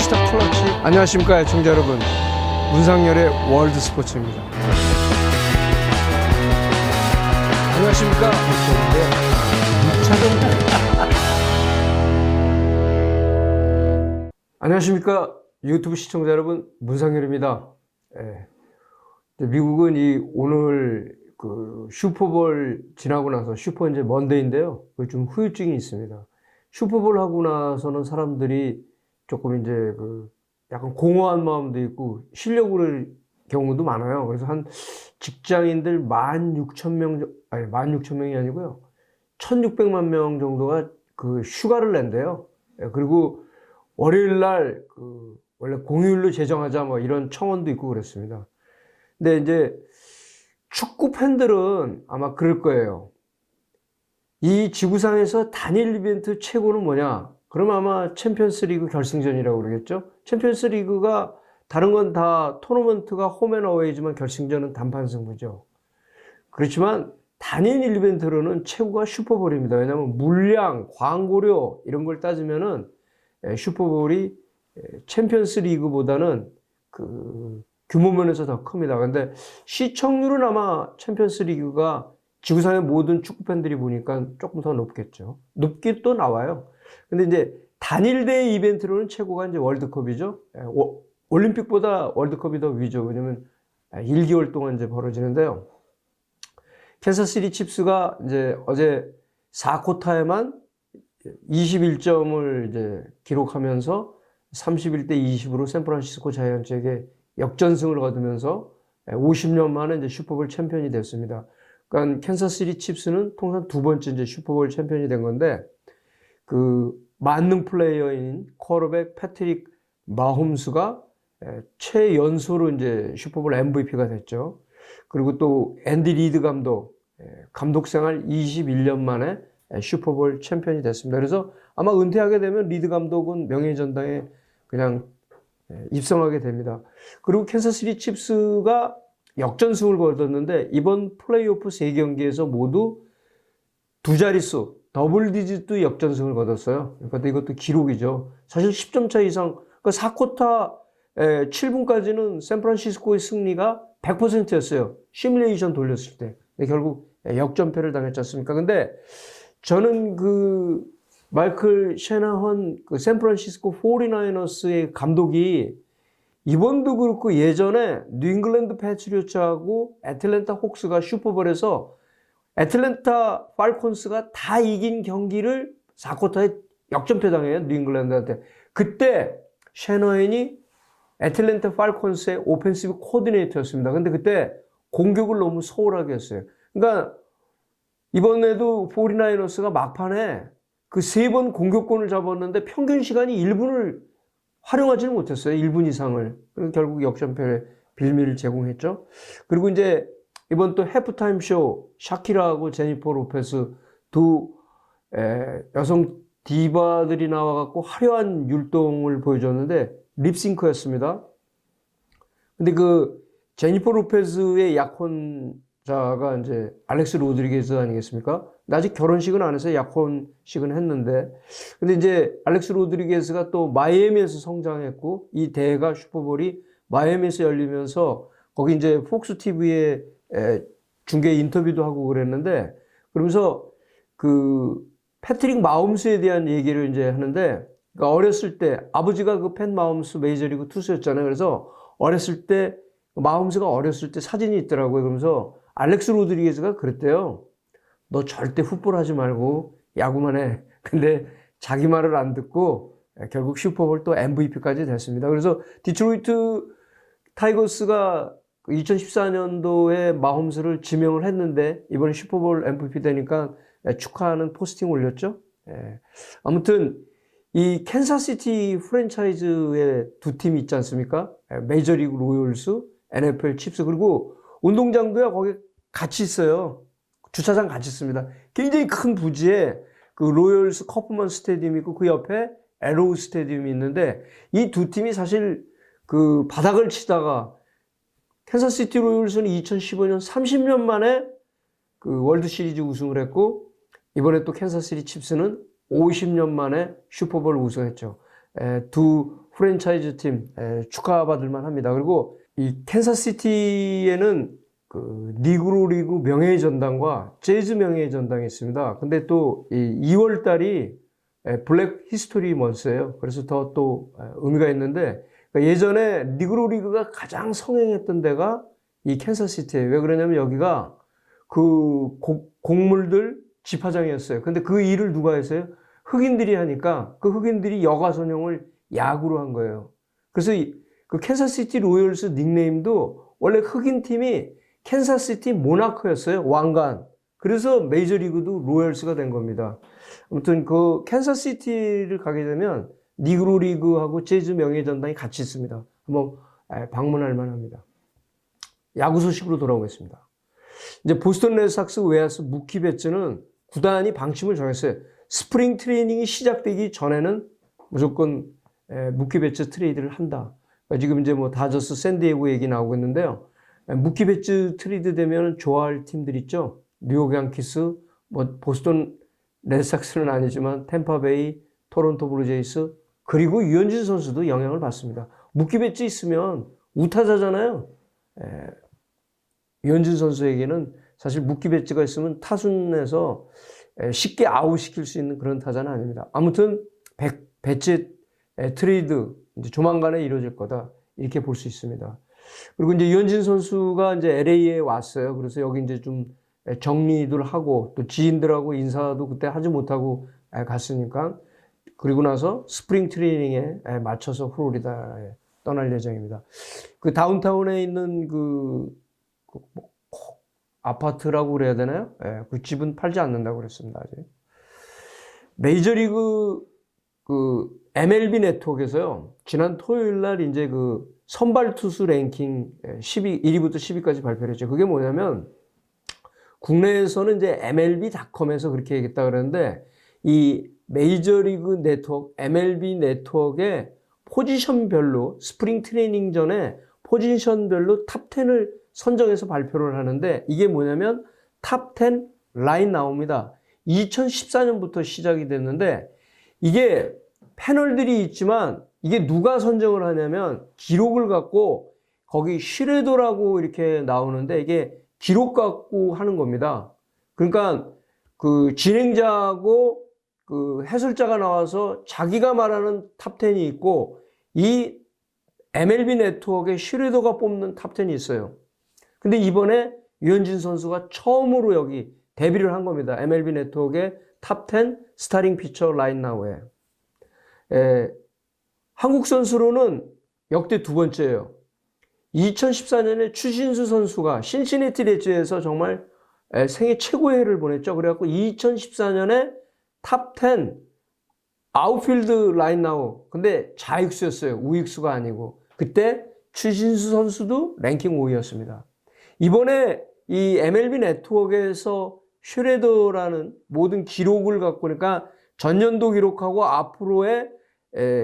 투스타 클러치. 안녕하십니까 애청자 여러분, 문상열의 월드 스포츠입니다. 안녕하십니까. 안녕하십니까 유튜브 시청자 여러분, 문상열입니다. 미국은 오늘 그 슈퍼볼 지나고 나서 슈퍼 이제 먼데이인데요. 좀 후유증이 있습니다. 슈퍼볼 하고 나서는 사람들이 조금 이제 약간 공허한 마음도 있고 쉬려고 그럴 경우도 많아요. 그래서 한 직장인들 16,000명, 아니 16,000명이 아니고요. 1,600만 명 정도가 그 휴가를 낸대요. 그리고 월요일 날 원래 공휴일로 제정하자 뭐 이런 청원도 있고 그랬습니다. 근데 이제 축구 팬들은 아마 그럴 거예요. 이 지구상에서 단일 이벤트 최고는 뭐냐? 그러면 아마 챔피언스 리그 결승전이라고 그러겠죠? 챔피언스 리그가 다른 건 다 토너먼트가 홈앤어웨이지만 결승전은 단판 승부죠. 그렇지만 단일 이벤트로는 최고가 슈퍼볼입니다. 왜냐하면 물량, 광고료 이런 걸 따지면은 슈퍼볼이 챔피언스 리그보다는 그 규모 면에서 더 큽니다. 근데 시청률은 아마 챔피언스 리그가 지구상의 모든 축구 팬들이 보니까 조금 더 높겠죠. 높게 또 나와요. 근데 이제 단일 대회 이벤트로는 최고가 이제 월드컵이죠. 올림픽보다 월드컵이 더 위죠. 왜냐면 1개월 동안 이제 벌어지는데요. 캔사스시티 칩스가 이제 어제 4쿼터에만 21점을 이제 기록하면서 31대 20으로 샌프란시스코 자이언츠에게 역전승을 거두면서 50년 만에 이제 슈퍼볼 챔피언이 됐습니다. 그러니까 캔사스시티 칩스는 통상 두 번째 이제 슈퍼볼 챔피언이 된 건데, 그 만능 플레이어인 쿼터백 패트릭 마홈스가 최연소로 이제 슈퍼볼 MVP가 됐죠. 그리고 또 앤디 리드 감독 생활 21년 만에 슈퍼볼 챔피언이 됐습니다. 그래서 아마 은퇴하게 되면 리드 감독은 명예전당에 그냥 입성하게 됩니다. 그리고 캔사스시티 칩스가 역전승을 거뒀는데 이번 플레이오프 3경기에서 모두 두 자릿수 더블 디지트 역전승을 거뒀어요. 그러니까 이것도 기록이죠. 사실 10점 차 이상, 그러니까 4쿼터 7분까지는 샌프란시스코의 승리가 100%였어요. 시뮬레이션 돌렸을 때. 근데 결국 역전패를 당했지 않습니까? 근데 저는 그 마이클 셰나헌 그 샌프란시스코 49어스의 감독이 이번도 그렇고 예전에 뉴잉글랜드 패트리어츠하고 애틀랜타 혹스가 슈퍼볼에서 애틀랜타 팔콘스가 다 이긴 경기를 4쿼터에 역전패 당해요. 뉴잉글랜드한테. 그때 셰너헨이 애틀랜타 팔콘스의 오펜시브 코디네이터였습니다. 근데 그때 공격을 너무 소홀하게 했어요. 그러니까 이번에도 49어스가 막판에 그 3번 공격권을 잡았는데 평균 시간이 1분을 활용하지는 못했어요. 1분 이상을. 그리고 결국 역전패의 빌미를 제공했죠. 그리고 이제 이번 또 해프타임 쇼 샤키라하고 제니퍼 로페스 두 여성 디바들이 나와갖고 화려한 율동을 보여줬는데 립싱크였습니다. 근데 그 제니퍼 로페스의 약혼자가 이제 알렉스 로드리게즈 아니겠습니까? 아직 결혼식은 안 해서 약혼식은 했는데, 근데 이제 알렉스 로드리게즈가 또 마이애미에서 성장했고 이 대회가 슈퍼볼이 마이애미에서 열리면서 거기 이제 폭스 TV에 중계 인터뷰도 하고 그랬는데, 그러면서 그 패트릭 마홈스에 대한 얘기를 이제 하는데, 그러니까 어렸을 때 아버지가 그 팻 마홈스 메이저리그 투수였잖아요. 그래서 어렸을 때 마홈스가 어렸을 때 사진이 있더라고요. 그러면서 알렉스 로드리게즈가 그랬대요. 너 절대 풋볼하지 말고 야구만 해. 근데 자기 말을 안 듣고 결국 슈퍼볼 또 MVP까지 됐습니다. 그래서 디트로이트 타이거스가 2014년도에 마홈스를 지명을 했는데 이번에 슈퍼볼 MVP 되니까 축하하는 포스팅 올렸죠. 아무튼 이 캔사스시티 프랜차이즈의 두 팀이 있지 않습니까? 메이저리그 로열스, NFL 칩스, 그리고 운동장도요 거기 같이 있어요. 주차장 같이 있습니다. 굉장히 큰 부지에 그 로열스 커프먼 스테디움이 있고 그 옆에 에로우 스테디움이 있는데 이 두 팀이 사실 그 바닥을 치다가 캔사스시티 로열스는 2015년 30년 만에 그 월드 시리즈 우승을 했고 이번에 또 캔사스시티 칩스는 50년 만에 슈퍼볼 우승했죠. 두 프랜차이즈 팀 축하받을 만합니다. 그리고 이 캔사스시티에는 그 니그로 리그 명예의 전당과 재즈 명예의 전당이 있습니다. 근데 또 이 2월 달이 블랙 히스토리 먼스예요. 그래서 더 또 의미가 있는데, 그러니까 예전에 니그로 리그가 가장 성행했던 데가 이 캔사스시티예요. 왜 그러냐면 여기가 그 곡물들 집화장이었어요. 근데 그 일을 누가 했어요? 흑인들이 하니까 그 흑인들이 여가 전용을 야구로 한 거예요. 그래서 그 캔사스시티 로열스 닉네임도 원래 흑인 팀이 캔사스시티 모나커였어요. 왕관. 그래서 메이저리그도 로열스가 된 겁니다. 아무튼 그 캔사스시티를 가게 되면 니그로 리그하고 재즈 명예전당이 같이 있습니다. 한번 방문할 만합니다. 야구 소식으로 돌아오겠습니다. 이제 보스턴 레드삭스 외야수 무키 베츠는 구단이 방침을 정했어요. 스프링 트레이닝이 시작되기 전에는 무조건 무키 베츠 트레이드를 한다. 그러니까 지금 이제 뭐 다저스, 샌디에고 얘기 나오고 있는데요. 무키 베츠 트레이드 되면 좋아할 팀들 있죠. 뉴욕 양키스, 뭐 보스턴 레드삭스는 아니지만 템파베이, 토론토 블루제이스, 그리고 유현진 선수도 영향을 받습니다. 무키 베츠 있으면 우타자잖아요. 유현진 선수에게는 사실 무키 베츠가 있으면 타순에서 쉽게 아웃시킬 수 있는 그런 타자는 아닙니다. 아무튼 베츠 트레이드 이제 조만간에 이루어질 거다, 이렇게 볼 수 있습니다. 그리고 이제 유현진 선수가 이제 LA에 왔어요. 그래서 여기 이제 좀 정리들 하고 또 지인들하고 인사도 그때 하지 못하고 갔으니까, 그리고 나서 스프링 트레이닝에 맞춰서 플로리다에 떠날 예정입니다. 그 다운타운에 있는 그 아파트라고 그래야 되나요? 그 집은 팔지 않는다고 그랬습니다. 아직. 메이저리그 그 MLB 네트워크에서요, 지난 토요일 날 이제 그 선발 투수 랭킹 1위부터 10위까지 발표를 했죠. 그게 뭐냐면, 국내에서는 이제 MLB.com에서 그렇게 얘기했다 그러는데, 이 메이저리그 네트워크, MLB 네트워크의 포지션별로 스프링 트레이닝 전에 포지션별로 탑 10을 선정해서 발표를 하는데, 이게 뭐냐면 탑 10 라인 나옵니다. 2014년부터 시작이 됐는데, 이게 패널들이 있지만 이게 누가 선정을 하냐면 기록을 갖고, 거기 슈레더라고 이렇게 나오는데 이게 기록 갖고 하는 겁니다. 그러니까 그 진행자하고 그 해설자가 나와서 자기가 말하는 탑 10이 있고, 이 MLB 네트워크에 슈레더가 뽑는 탑 10이 있어요. 근데 이번에 유현진 선수가 처음으로 여기 데뷔를 한 겁니다. MLB 네트워크의 탑 10 스타팅 피처 라인 나우에. 한국 선수로는 역대 두 번째예요. 2014년에 추신수 선수가 신시내티 레즈에서 정말 생애 최고의 해를 보냈죠. 그래갖고 2014년에 탑 10 아웃필드 라인 나우, 근데 좌익수였어요. 우익수가 아니고. 그때 추신수 선수도 랭킹 5위였습니다. 이번에 이 MLB 네트워크에서 슈레더라는 모든 기록을 갖고, 그러니까 전년도 기록하고 앞으로의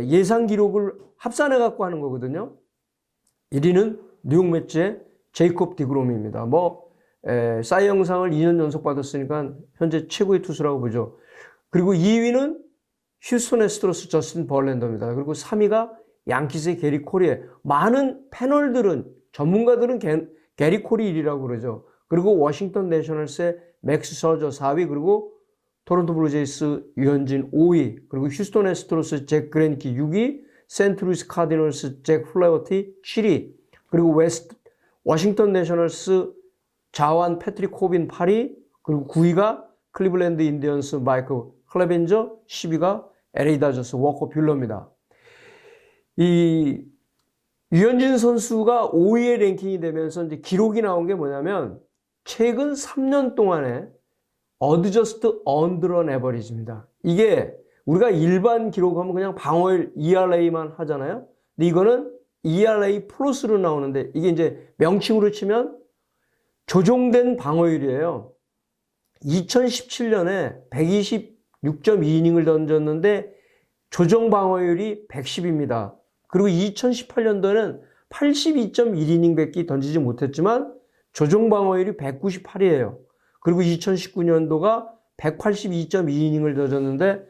예상 기록을 합산해 갖고 하는 거거든요. 1위는 뉴욕 매츠의 제이콥 디그롬입니다. 사이 영상을 2년 연속 받았으니까 현재 최고의 투수라고 보죠. 그리고 2위는 휴스턴 애스트로스 저스틴 벌랜더입니다. 그리고 3위가 양키스의 게리 콜이에요. 많은 패널들은, 전문가들은 게리 콜이 1위라고 그러죠. 그리고 워싱턴 내셔널스의 맥스 서저 4위, 그리고 토론토 블루제이스 유현진 5위, 그리고 휴스턴 애스트로스 잭 그랜키 6위, 세인트루이스 카디널스 잭 플레어티 7위, 그리고 워싱턴 내셔널스 자완 패트릭 코빈 8위, 그리고 9위가 클리블랜드 인디언스 마이클 클레벤저, 10위가 LA 다저스 워커 뷰러입니다. 이 유현진 선수가 5위에 랭킹이 되면서 이제 기록이 나온 게 뭐냐면, 최근 3년 동안에 어드저스트 언드런 에버리지입니다. 이게 우리가 일반 기록하면 그냥 방어율 ERA만 하잖아요. 근데 이거는 ERA 플러스로 나오는데, 이게 이제 명칭으로 치면 조정된 방어율이에요. 2017년에 126.2이닝을 던졌는데 조정 방어율이 110입니다. 그리고 2018년도에는 82.1이닝밖에 던지지 못했지만 조정 방어율이 198이에요. 그리고 2019년도가 182.2이닝을 던졌는데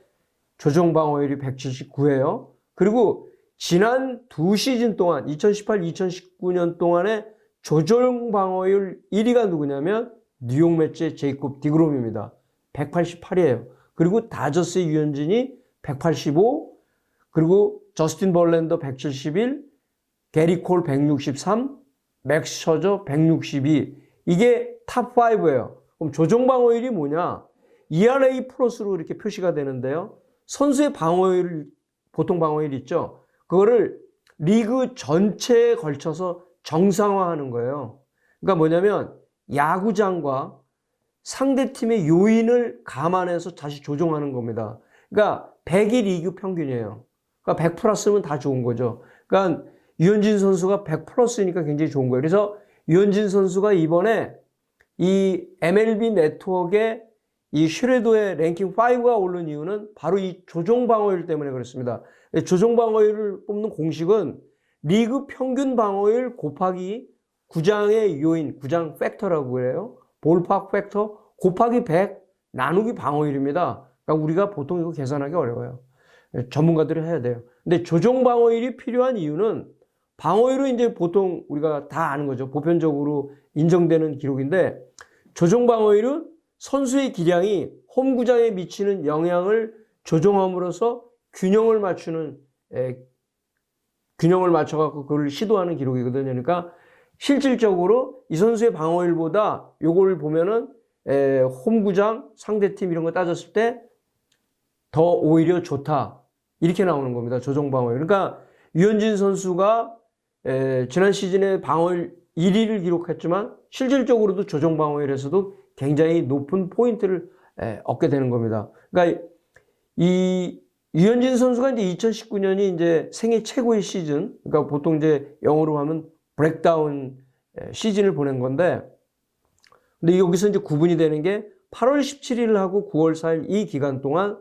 조정 방어율이 179예요. 그리고 지난 두 시즌 동안 2018, 2019년 동안에 조정 방어율 1위가 누구냐면 뉴욕 매츠의 제이콥 디그롬입니다. 188이에요. 그리고 다저스의 유현진이 185, 그리고 저스틴 벌랜더 171, 게리 콜 163, 맥스 셔저 162. 이게 탑 5예요. 그럼 조정 방어율이 뭐냐? ERA 플러스로 이렇게 표시가 되는데요. 선수의 방어율, 보통 방어율 있죠? 그거를 리그 전체에 걸쳐서 정상화하는 거예요. 그러니까 뭐냐면 야구장과 상대팀의 요인을 감안해서 다시 조정하는 겁니다. 그러니까 100이 리그 평균이에요. 그러니까 100 플러스면 다 좋은 거죠. 그러니까 유현진 선수가 100 플러스니까 굉장히 좋은 거예요. 그래서 유현진 선수가 이번에 이 MLB 네트워크에 이 슈레더의 랭킹 5가 오른 이유는 바로 이 조정 방어율 때문에 그렇습니다. 조정 방어율을 뽑는 공식은 리그 평균 방어율 곱하기 구장의 요인, 구장 팩터라고 그래요. 볼팍 팩터 곱하기 100 나누기 방어율입니다. 그러니까 우리가 보통 이거 계산하기 어려워요. 전문가들이 해야 돼요. 근데 조정 방어율이 필요한 이유는 방어율은 이제 보통 우리가 다 아는 거죠. 보편적으로 인정되는 기록인데 조정 방어율은 선수의 기량이 홈구장에 미치는 영향을 조정함으로써 균형을 맞춰갖고 그걸 시도하는 기록이거든요. 그러니까 실질적으로 이 선수의 방어율보다 요걸 보면은 홈구장, 상대팀 이런 거 따졌을 때 더 오히려 좋다. 이렇게 나오는 겁니다. 조정 방어율. 그러니까 유현진 선수가 지난 시즌에 방어율 1위를 기록했지만 실질적으로도 조정 방어율에서도 굉장히 높은 포인트를 얻게 되는 겁니다. 그러니까 이 유현진 선수가 이제 2019년이 이제 생애 최고의 시즌, 그러니까 보통 이제 영어로 하면 브렉다운 시즌을 보낸 건데, 근데 여기서 이제 구분이 되는 게 8월 17일 하고 9월 4일 이 기간 동안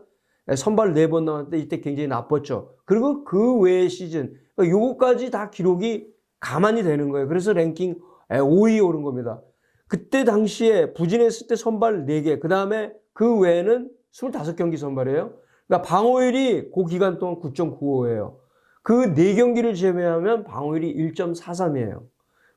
선발 4번 나왔는데 이때 굉장히 나빴죠. 그리고 그 외의 시즌, 그러니까 요거까지 다 기록이 가만히 되는 거예요. 그래서 랭킹 5위에 오른 겁니다. 그때 당시에 부진했을 때 선발 4개, 그 다음에 그 외에는 25경기 선발이에요. 그러니까 방어율이 그 기간 동안 9.95예요. 그 4경기를 제외하면 방어율이 1.43이에요.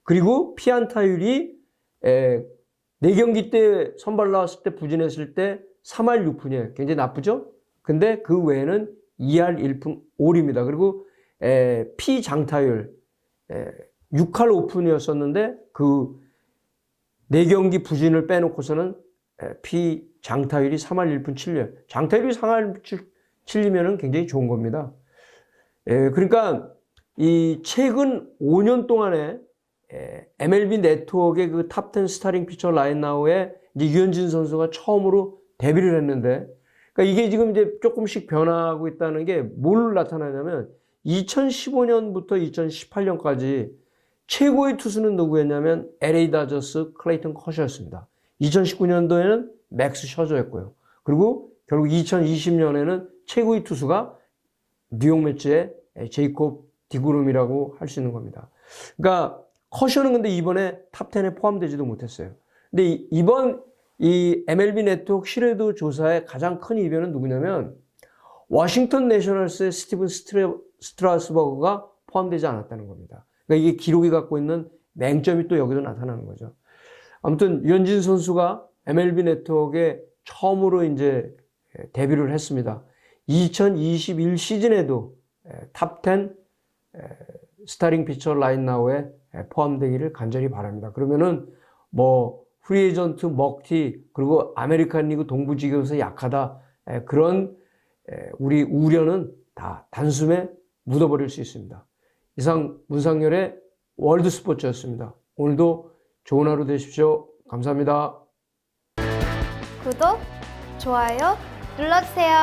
그리고 피안타율이 4경기 때 선발 나왔을 때 부진했을 때 3할 6푼이에요. 굉장히 나쁘죠? 근데 그 외에는 2할 1푼 5리입니다. 그리고 피장타율 6할 5푼이었었는데 그 4경기 부진을 빼놓고서는 피장타율이 3할 1푼 7리예요. 장타율이 3할 7리면은 굉장히 좋은 겁니다. 그러니까 이 최근 5년 동안에 MLB 네트워크의 그 탑10 스타팅 피처 라인나우에 이제 유현진 선수가 처음으로 데뷔를 했는데, 그러니까 이게 지금 이제 조금씩 변화하고 있다는 게 뭘 나타나냐면 2015년부터 2018년까지 최고의 투수는 누구였냐면 LA 다저스 클레이턴 커셔였습니다. 2019년도에는 맥스 셔저였고요. 그리고 결국 2020년에는 최고의 투수가 뉴욕 매츠의 제이콥 디그롬이라고 할 수 있는 겁니다. 그러니까 커셔는 근데 이번에 탑10에 포함되지도 못했어요. 근데 이번 이 MLB 네트워크 시레드 조사의 가장 큰 이변은 누구냐면 워싱턴 내셔널스의 스티븐 스트라스버그가 포함되지 않았다는 겁니다. 그러니까 이게 기록이 갖고 있는 맹점이 또 여기도 나타나는 거죠. 아무튼 유현진 선수가 MLB 네트워크에 처음으로 이제 데뷔를 했습니다. 2021 시즌에도 탑10 스타팅 피처 라인나우에 포함되기를 간절히 바랍니다. 그러면은 뭐 프리에이전트 먹튀 그리고 아메리칸 리그 동부 지역에서 약하다 그런 우리 우려는 다 단숨에 묻어버릴 수 있습니다. 이상 문상열의 월드 스포츠였습니다. 오늘도 좋은 하루 되십시오. 감사합니다. 구독, 좋아요 눌러주세요.